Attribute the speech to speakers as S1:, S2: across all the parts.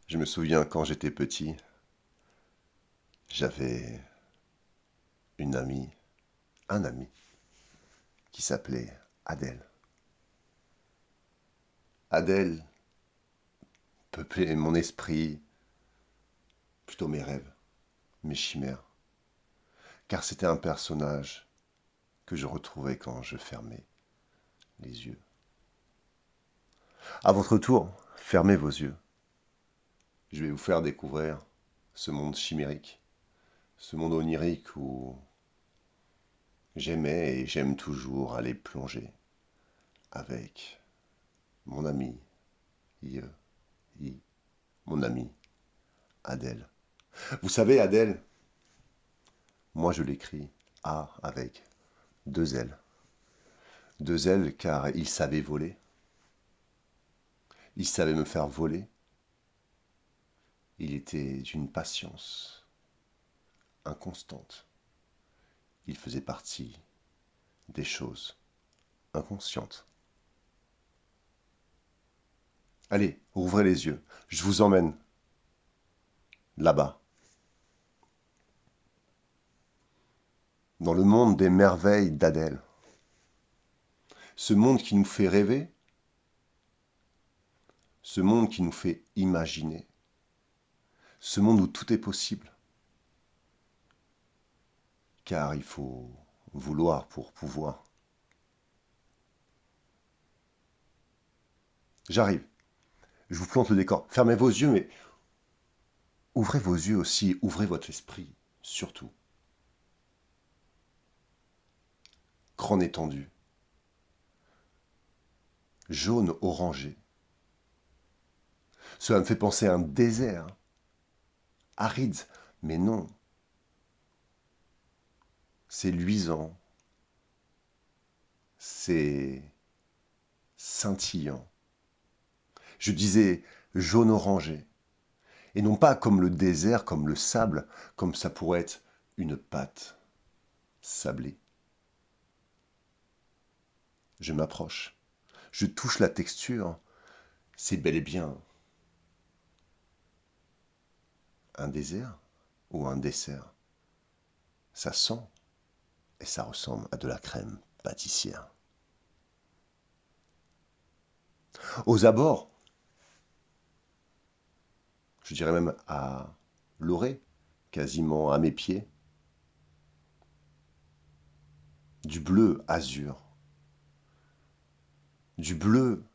S1: Je me souviens quand j'étais petit, j'avais une amie, un ami, qui s'appelait Adèle. Adèle peuplait mon esprit, plutôt mes rêves, mes chimères, car c'était un personnage que je retrouvais quand je fermais les yeux. À votre tour, fermez vos yeux. Je vais vous faire découvrir ce monde chimérique, ce monde onirique où j'aimais et j'aime toujours aller plonger avec mon ami, I, I, mon ami Adèle. Vous savez, Adèle, moi je l'écris A avec deux L. Deux L car il savait voler, il savait me faire voler, il était d'une patience inconstante. Il faisait partie des choses inconscientes. Allez, ouvrez les yeux, je vous emmène là-bas, dans le monde des merveilles d'Adèle. Ce monde qui nous fait rêver, ce monde qui nous fait imaginer, ce monde où tout est possible. Car il faut vouloir pour pouvoir. J'arrive, je vous plante le décor. Fermez vos yeux, mais ouvrez vos yeux aussi, ouvrez votre esprit, surtout. Grande étendue, jaune orangé. Cela me fait penser à un désert, aride, mais non. C'est luisant, c'est scintillant. Je disais jaune orangé, et non pas comme le désert, comme le sable, comme ça pourrait être une pâte sablée. Je m'approche, je touche la texture, c'est bel et bien un désert ou un dessert. Ça sent et ça ressemble à de la crème pâtissière. Aux abords, je dirais même à l'orée, quasiment à mes pieds, du bleu azur, du bleu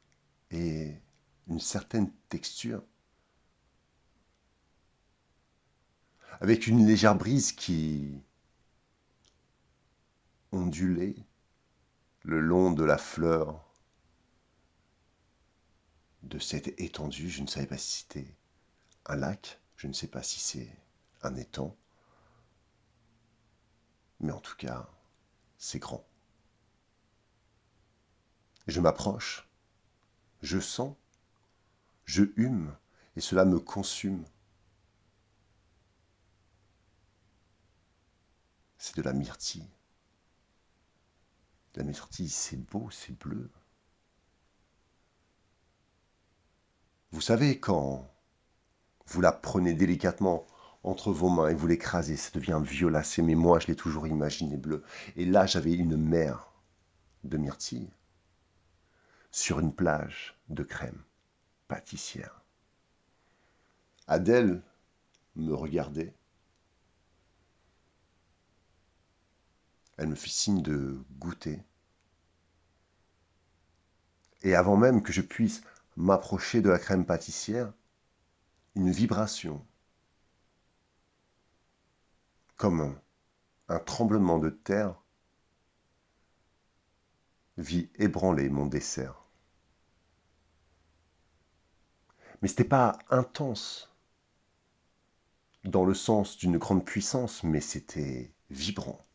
S1: et une certaine texture, avec une légère brise qui ondulait le long de la fleur de cette étendue. Je ne savais pas si c'était un lac, je ne sais pas si c'est un étang, mais en tout cas, c'est grand. Je m'approche, je sens, je hume, et cela me consume. C'est de la myrtille. La myrtille, c'est beau, c'est bleu. Vous savez, quand vous la prenez délicatement entre vos mains et vous l'écrasez, ça devient violacé, mais moi, je l'ai toujours imaginé bleu. Et là, j'avais une mer de myrtille sur une plage de crème pâtissière. Adèle me regardait. Elle me fit signe de goûter. Et avant même que je puisse m'approcher de la crème pâtissière, une vibration, comme un tremblement de terre, vit ébranler mon dessert. Mais ce n'était pas intense dans le sens d'une grande puissance, mais c'était vibrant,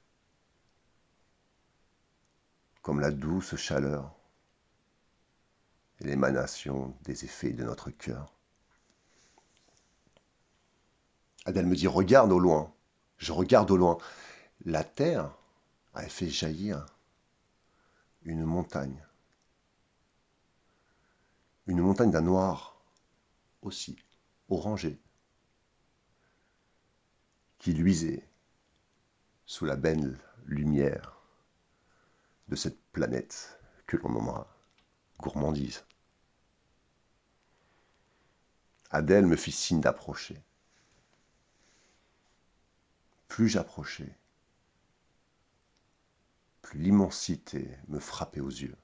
S1: comme la douce chaleur et l'émanation des effets de notre cœur. Adèle me dit, regarde au loin. Je regarde au loin. La terre a fait jaillir une montagne d'un noir aussi. orangé qui luisait sous la belle lumière de cette planète que l'on nommera gourmandise. Adèle me fit signe d'approcher. Plus j'approchais, plus l'immensité me frappait aux yeux.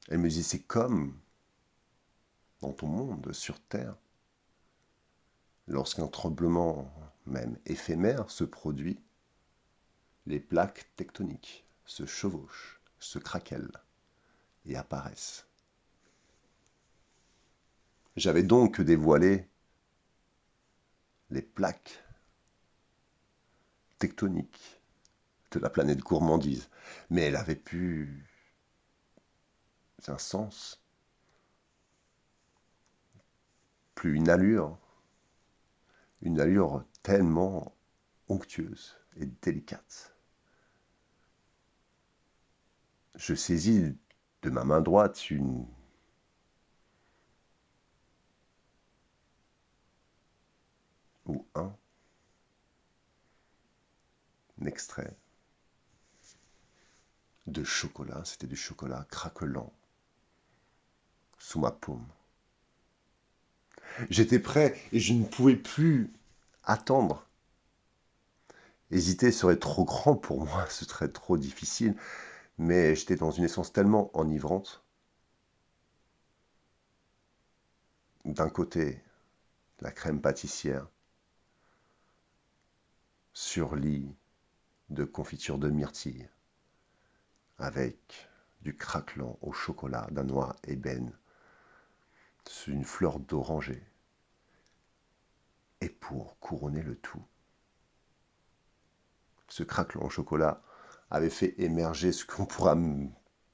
S1: Elle me disait, c'est comme dans ton monde sur Terre, lorsqu'un tremblement, même éphémère, se produit, les plaques tectoniques se chevauchent, se craquellent et apparaissent. J'avais donc dévoilé les plaques tectoniques de la planète gourmandise, mais elle avait pu un sens, plus une allure tellement onctueuse et délicate. Je saisis de ma main droite un extrait de chocolat, c'était du chocolat craquelant sous ma paume. J'étais prêt et je ne pouvais plus attendre. Hésiter serait trop grand pour moi, ce serait trop difficile, mais j'étais dans une essence tellement enivrante. D'un côté, la crème pâtissière, sur lit de confiture de myrtille, avec du craquelant au chocolat d'un noix ébène, une fleur d'oranger. Et pour couronner le tout, ce craquelant au chocolat avait fait émerger ce qu'on pourra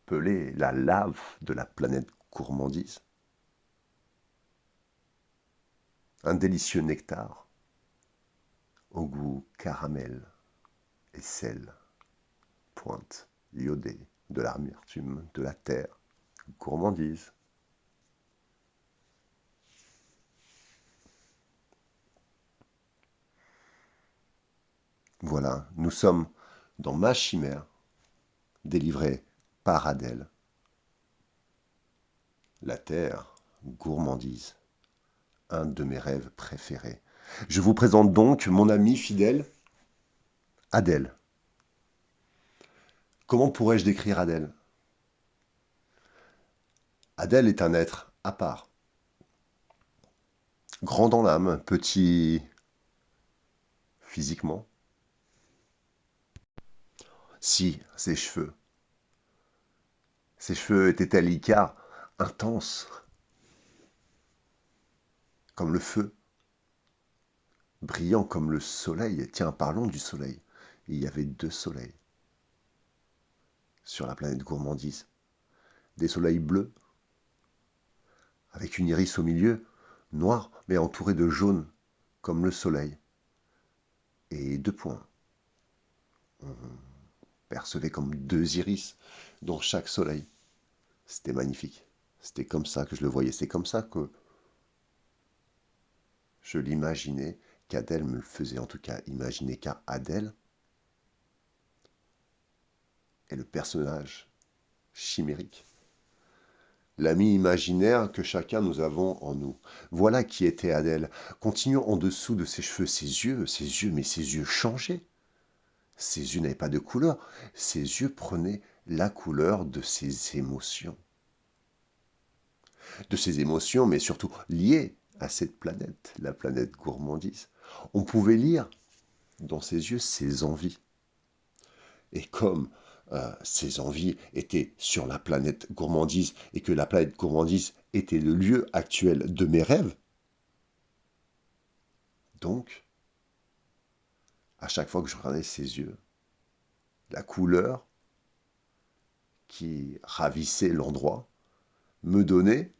S1: appeler la lave de la planète gourmandise. Un délicieux nectar au goût caramel et sel, pointe iodée de l'amertume de la terre, gourmandise. Voilà, nous sommes dans ma chimère, délivrée par Adèle. La terre, gourmandise, un de mes rêves préférés. Je vous présente donc mon amie fidèle, Adèle. Comment pourrais-je décrire Adèle ? Adèle est un être à part. Grand dans l'âme, petit physiquement. Si, ses cheveux. Ses cheveux étaient à l'écart, intenses, comme le feu, brillants comme le soleil. Tiens, parlons du soleil. Il y avait 2 soleils sur la planète gourmandise. Des soleils bleus, avec une iris au milieu, noire, mais entourée de jaune, comme le soleil. Et 2 points. On percevait comme 2 iris dans chaque soleil. C'était magnifique. C'était comme ça que je le voyais. C'est comme ça que je l'imaginais, qu'Adèle me le faisait en tout cas imaginer, car Adèle est le personnage chimérique, l'ami imaginaire que chacun nous avons en nous. Voilà qui était Adèle. Continuons en dessous de ses cheveux, mais ses yeux changeaient. Ses yeux n'avaient pas de couleur. Ses yeux prenaient la couleur de ses émotions. De ses émotions, mais surtout liées à cette planète, la planète gourmandise. On pouvait lire dans ses yeux ses envies. Et comme ces envies étaient sur la planète gourmandise et que la planète gourmandise était le lieu actuel de mes rêves, donc, à chaque fois que je regardais ses yeux, la couleur qui ravissait l'endroit me donnait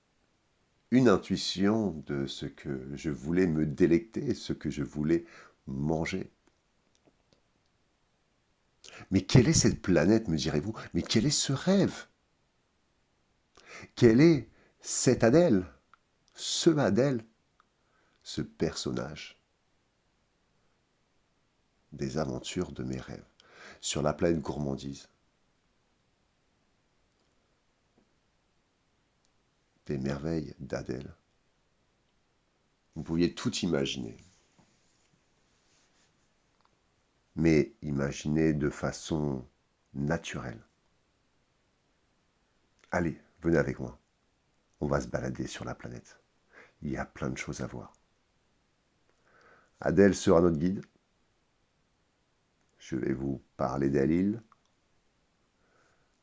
S1: une intuition de ce que je voulais me délecter, ce que je voulais manger. Mais quelle est cette planète, me direz-vous? Mais quel est ce rêve? Quelle est cette Adèle? ce Adèle, ce personnage des aventures de mes rêves sur la planète gourmandise, des merveilles d'Adèle. Vous pouviez tout imaginer, mais imaginer de façon naturelle. Allez, venez avec moi. On va se balader sur la planète. Il y a plein de choses à voir. Adèle sera notre guide. Je vais vous parler d'Elle-Île.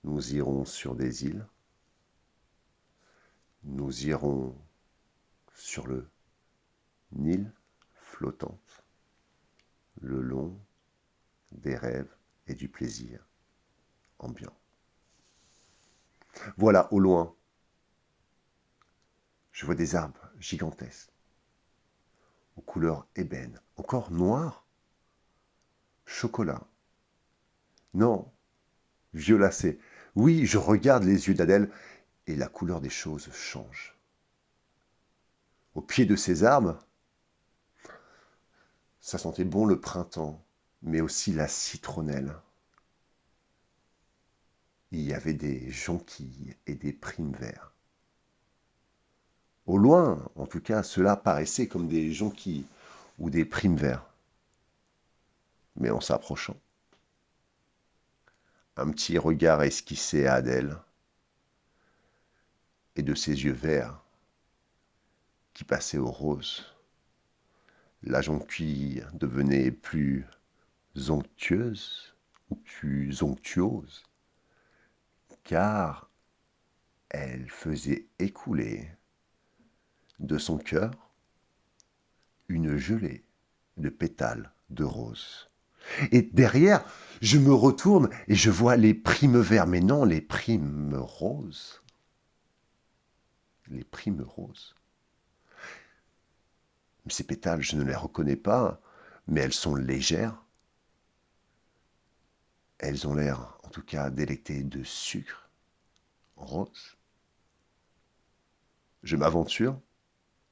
S1: Nous irons sur des îles. Nous irons sur le Nil flottante, le long des rêves et du plaisir ambiant. Voilà, au loin, je vois des arbres gigantesques, aux couleurs ébène, encore noires, chocolat. Non, violacé. Oui, je regarde les yeux d'Adèle et la couleur des choses change. Au pied de ces arbres, ça sentait bon le printemps, mais aussi la citronnelle. Il y avait des jonquilles et des primes verts. Au loin, en tout cas, cela paraissait comme des jonquilles ou des primes verts. Mais en s'approchant, un petit regard esquissé à Adèle et de ses yeux verts qui passaient au rose. La jonquille devenait plus onctueuse ou plus onctuose, car elle faisait écouler de son cœur une gelée de pétales de rose. Et derrière, je me retourne et je vois les primes verts, mais non, les primes roses. Les primes roses. Ces pétales, je ne les reconnais pas, mais elles sont légères. Elles ont l'air, en tout cas, délectées de sucre rose. Je m'aventure,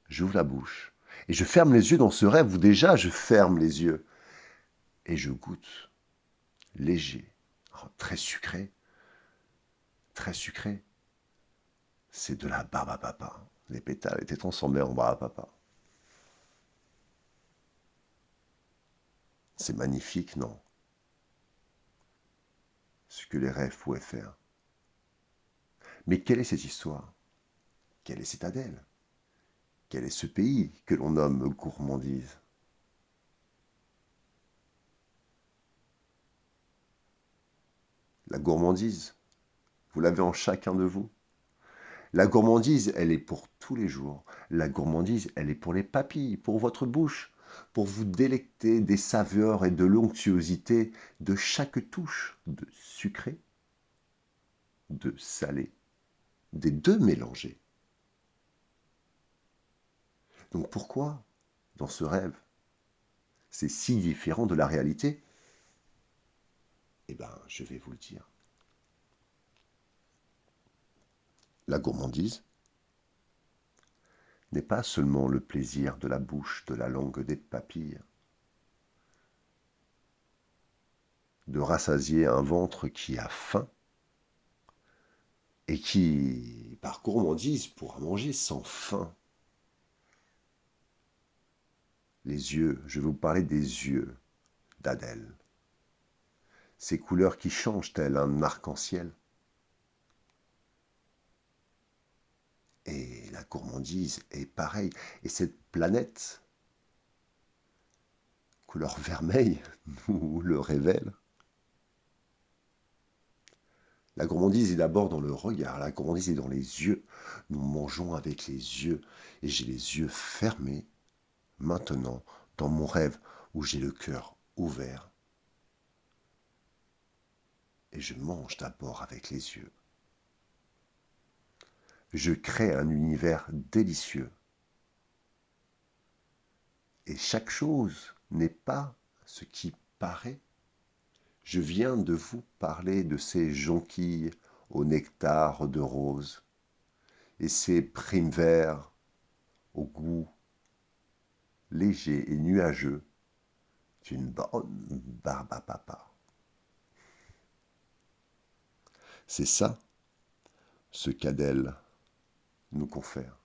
S1: j'ouvre la bouche, et je ferme les yeux dans ce rêve où déjà je ferme les yeux. Et je goûte, léger, très sucré, très sucré. C'est de la barbe à papa. Les pétales étaient transformés en barbe à papa. C'est magnifique, non? Ce que les rêves pouvaient faire. Mais quelle est cette histoire? Quelle est cette Adèle? Quel est ce pays que l'on nomme gourmandise? La gourmandise, vous l'avez en chacun de vous. La gourmandise, elle est pour tous les jours. La gourmandise, elle est pour les papilles, pour votre bouche, pour vous délecter des saveurs et de l'onctuosité de chaque touche de sucré, de salé, des deux mélangés. Donc pourquoi, dans ce rêve, c'est si différent de la réalité? Eh bien, je vais vous le dire. La gourmandise n'est pas seulement le plaisir de la bouche, de la langue, des papilles, de rassasier un ventre qui a faim et qui, par gourmandise, pourra manger sans faim. Les yeux, je vais vous parler des yeux d'Adèle. Ces couleurs qui changent tel un arc-en-ciel. Et la gourmandise est pareille. Et cette planète, couleur vermeille, nous le révèle. La gourmandise est d'abord dans le regard, la gourmandise est dans les yeux. Nous mangeons avec les yeux. Et j'ai les yeux fermés, maintenant, dans mon rêve, où j'ai le cœur ouvert. Et je mange d'abord avec les yeux. Je crée un univers délicieux. Et chaque chose n'est pas ce qui paraît. Je viens de vous parler de ces jonquilles au nectar de rose et ces primes verts au goût léger et nuageux d'une bonne barbe à papa. C'est ça ce qu'Adèle nous confère.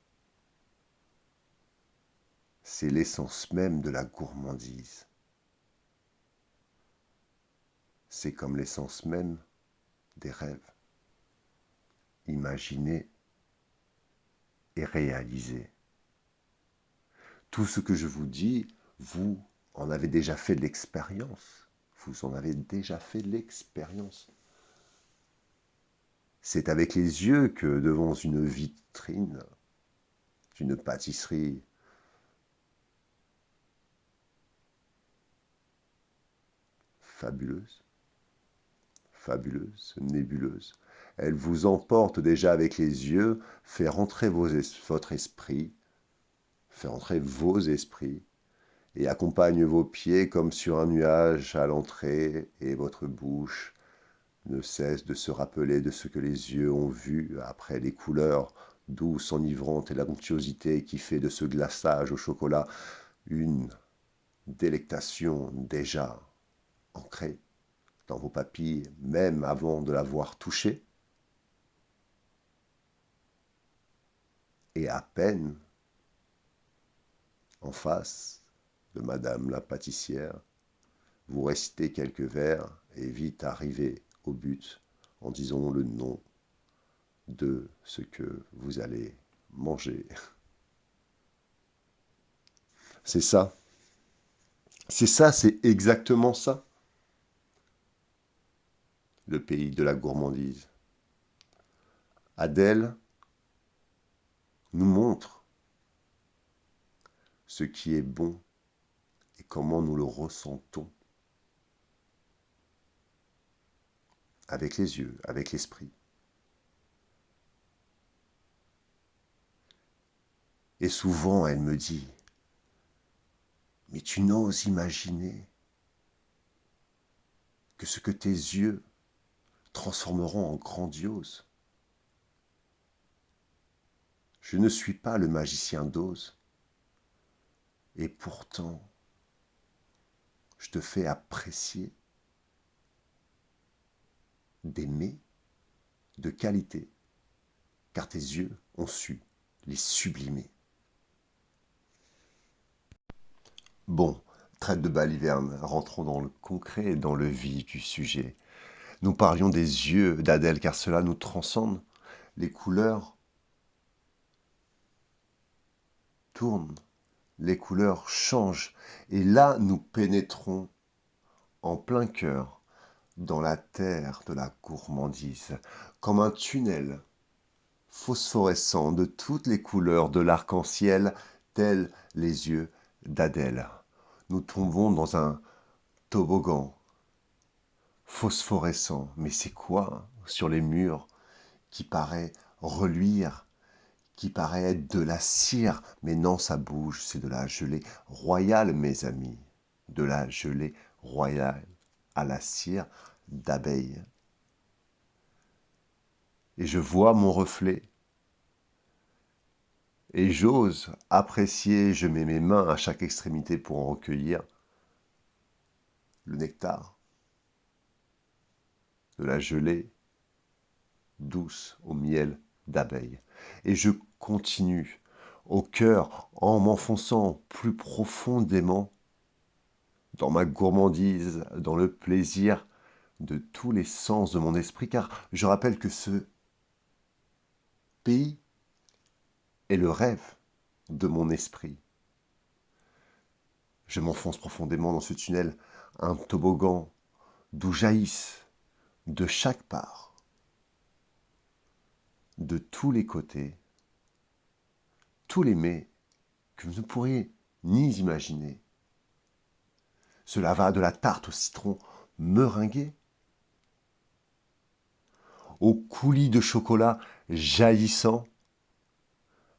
S1: C'est l'essence même de la gourmandise. C'est comme l'essence même des rêves, imaginés et réalisés. Tout ce que je vous dis, vous en avez déjà fait l'expérience. Vous en avez déjà fait l'expérience. C'est avec les yeux que devant une vitrine d'une pâtisserie fabuleuse, nébuleuse, elle vous emporte déjà avec les yeux, fait rentrer votre esprit, fait rentrer vos esprits, et accompagne vos pieds comme sur un nuage à l'entrée, et votre bouche ne cesse de se rappeler de ce que les yeux ont vu après les couleurs douces, enivrantes et l'onctuosité qui fait de ce glaçage au chocolat une délectation déjà ancrée dans vos papilles, même avant de l'avoir touché. Et à peine en face de Madame la pâtissière, vous restez quelques verres et vite arrivez au but en disant le nom de ce que vous allez manger. C'est ça. C'est ça, c'est exactement ça. Le pays de la gourmandise. Adèle nous montre ce qui est bon et comment nous le ressentons. Avec les yeux, avec l'esprit. Et souvent, elle me dit, mais tu n'oses imaginer que ce que tes yeux transformeront en grandiose. Je ne suis pas le magicien d'Oz, et pourtant, je te fais apprécier des mets de qualité, car tes yeux ont su les sublimer. Bon, trêve de baliverne, rentrons dans le concret et dans le vif du sujet. Nous parlions des yeux d'Adèle, car cela nous transcende. Les couleurs tournent, les couleurs changent, et là nous pénétrons en plein cœur dans la terre de la gourmandise, comme un tunnel phosphorescent de toutes les couleurs de l'arc-en-ciel, tels les yeux d'Adèle. Nous tombons dans un toboggan phosphorescent, mais c'est quoi sur les murs qui paraît reluire, qui paraît être de la cire, mais non, ça bouge, c'est de la gelée royale, mes amis, de la gelée royale à la cire d'abeille. Et je vois mon reflet, et j'ose apprécier, je mets mes mains à chaque extrémité pour en recueillir le nectar de la gelée douce au miel d'abeille. Et je continue au cœur en m'enfonçant plus profondément dans ma gourmandise, dans le plaisir de tous les sens de mon esprit, car je rappelle que ce pays est le rêve de mon esprit. Je m'enfonce profondément dans ce tunnel, un toboggan d'où jaillissent de chaque part, de tous les côtés, tous les mets que vous ne pourriez ni imaginer. Cela va de la tarte au citron meringuée au coulis de chocolat jaillissant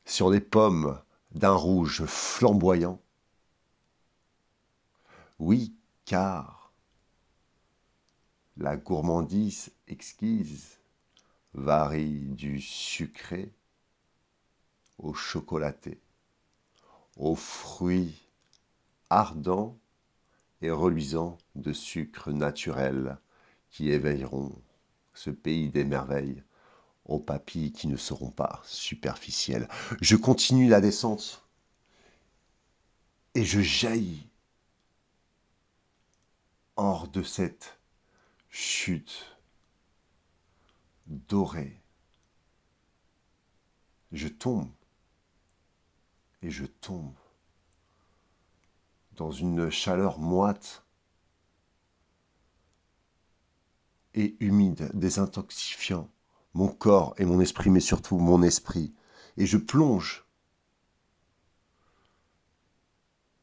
S1: sur des pommes d'un rouge flamboyant. Oui, car la gourmandise exquise varie du sucré au chocolaté. aux fruits ardents et reluisants de sucre naturel qui éveilleront ce pays des merveilles aux papilles qui ne seront pas superficielles. Je continue la descente et je jaillis hors de cette chute dorée. Je tombe et je tombe dans une chaleur moite et humide, désintoxifiant mon corps et mon esprit, mais surtout mon esprit. Et je plonge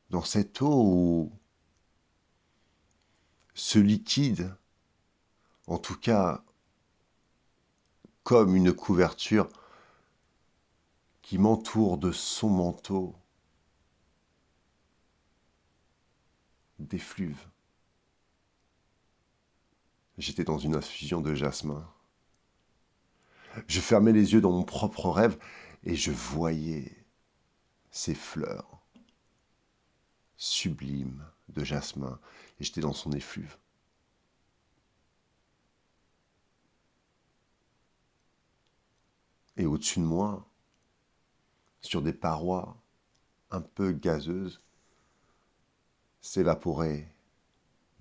S1: dans cette eau où ce liquide, en tout cas comme une couverture qui m'entoure de son manteau, d'effluve. J'étais dans une infusion de jasmin. Je fermais les yeux dans mon propre rêve et je voyais ces fleurs sublimes de jasmin et j'étais dans son effluve. Et au-dessus de moi, sur des parois un peu gazeuses, s'évaporait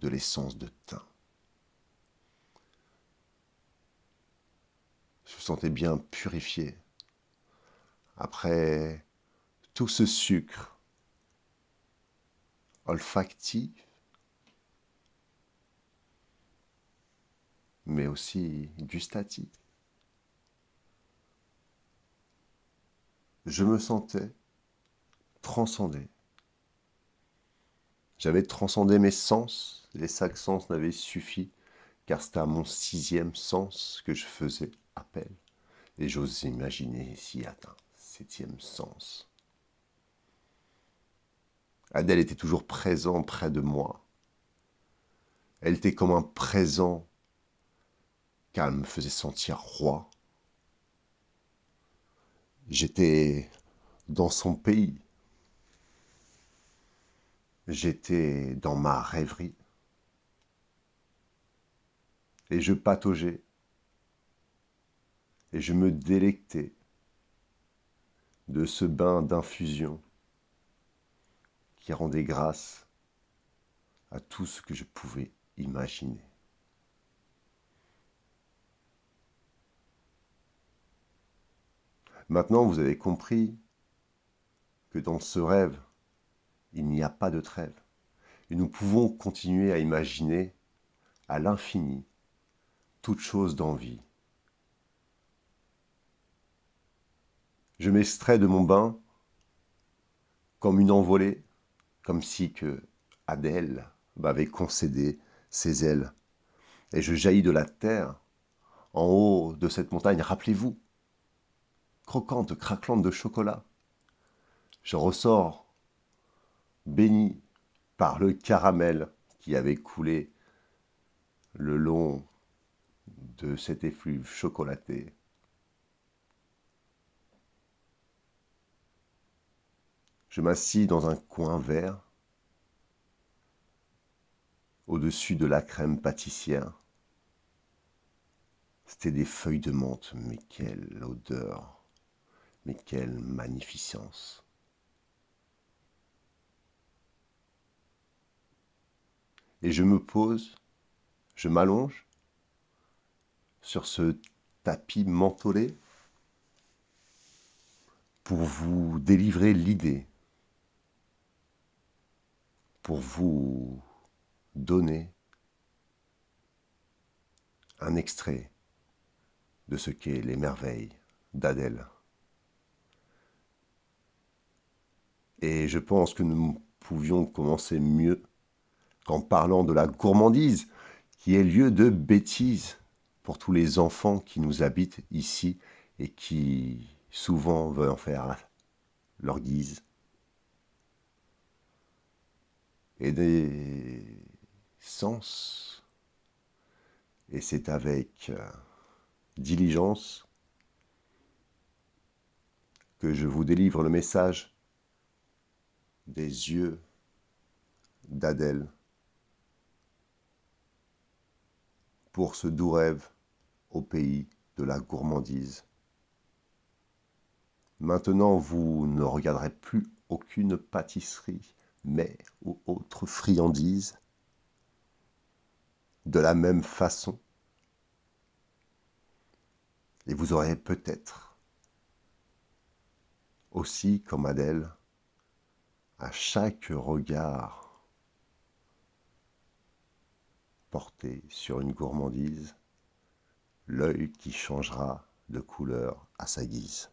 S1: de l'essence de thym. Je me sentais bien purifié après tout ce sucre olfactif, mais aussi gustatif. Je me sentais transcendé. J'avais transcendé mes sens, les 5 sens n'avaient suffi, car c'était à mon 6e sens que je faisais appel. Et j'ose imaginer s'y atteint 7e sens. Adèle était toujours présente près de moi. Elle était comme un présent, car elle me faisait sentir roi. J'étais dans son pays. J'étais dans ma rêverie. Et je pataugeais. Et je me délectais de ce bain d'infusion qui rendait grâce à tout ce que je pouvais imaginer. Maintenant, vous avez compris que dans ce rêve, il n'y a pas de trêve. Et nous pouvons continuer à imaginer à l'infini toute chose d'envie. Je m'extrais de mon bain comme une envolée, comme si que Adèle m'avait concédé ses ailes. Et je jaillis de la terre, en haut de cette montagne, rappelez-vous, croquante, craquelante de chocolat. Je ressors béni par le caramel qui avait coulé le long de cet effluve chocolaté. Je m'assis dans un coin vert, au-dessus de la crème pâtissière. C'était des feuilles de menthe, mais quelle odeur, mais quelle magnificence. Et je me pose, je m'allonge sur ce tapis mentholé pour vous délivrer l'idée, pour vous donner un extrait de ce qu'est les merveilles d'Adèle. Et je pense que nous pouvions commencer mieux qu'en parlant de la gourmandise, qui est lieu de bêtises pour tous les enfants qui nous habitent ici et qui souvent veulent en faire leur guise. Et des sens. Et c'est avec diligence que je vous délivre le message des yeux d'Adèle pour ce doux rêve au pays de la gourmandise. Maintenant, vous ne regarderez plus aucune pâtisserie, mais ou autre friandise. De la même façon, et vous aurez peut-être aussi, comme Adèle, à chaque regard porté sur une gourmandise, l'œil qui changera de couleur à sa guise.